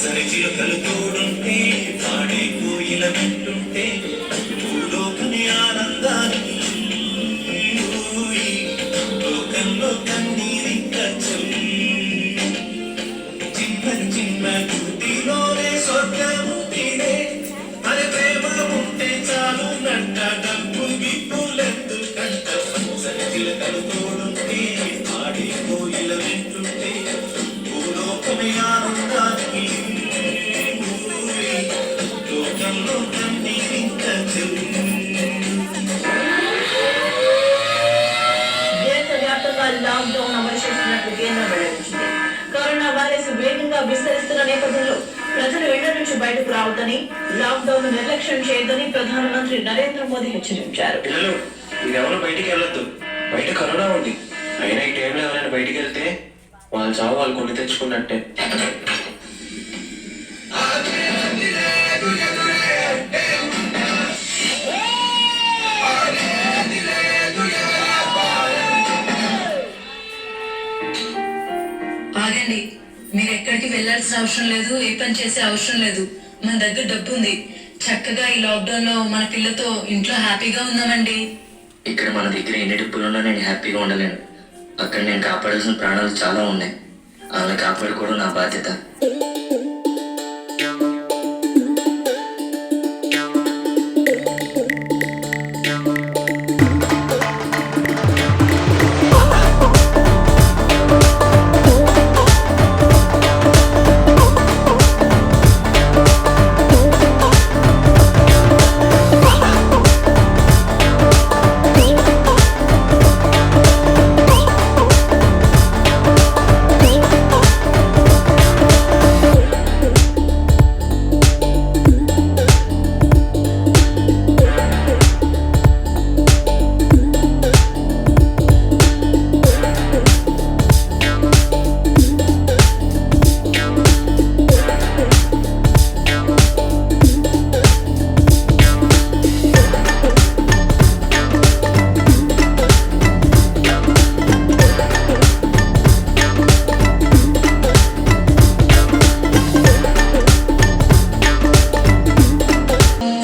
సరిచిలకలు తోడుంటే పాడే కోయిల వింటుంటే భూలోకని ఆనందానికి ఊరి లోకంలో కన్నీరింక చిన్న చిన్న గుడిలోనే స్వర్గము తినే అరే ప్రేమ ఉంటే చాలు నంట డబ్బు గిప్పులెందుకంట సరిచిలకలు తోడుంటే పాడే కోయిల వింటుంటే భూలోకని ఆనందానికి దేశవ్యాప్తంగా లాక్డౌన్ అమలు చేస్తున్నట్లు కేంద్రం వెల్లడించింది. కరోనా వైరస్ వేగంగా విస్తరిస్తున్న నేపథ్యంలో ప్రజలు ఇళ్ల నుంచి బయటకు రావద్దని, లాక్డౌన్ నిర్లక్ష్యం చేయొద్దని ప్రధానమంత్రి నరేంద్ర మోదీ హెచ్చరించారు. పిల్లలు మీరెవరూ బయటికి వెళ్ళొద్దు, బయట కరోనా ఉంది. అయినా ఈ టైంలో ఎవరైనా బయటికి వెళ్తే వాళ్ళ చావు వాళ్ళు కొని తెచ్చుకున్నట్టే. ఆగండి, మీరు ఎక్కడికి వెళ్లాల్సిన అవసరం లేదు, ఏ పని చేసే అవసరం లేదు. మన దగ్గర డబ్బు ఉంది. చక్కగా ఈ లాక్డౌన్ లో మన పిల్లతో ఇంట్లో హ్యాపీగా ఉందామండి. ఇక్కడ మన దగ్గర ఎన్ని డబ్బులున్నా నేను హ్యాపీగా ఉండలేను. అక్కడ నేను కాపాడాల్సిన ప్రాణాలు చాలా ఉన్నాయి. వాళ్ళని కాపాడుకోవడం నా బాధ్యత.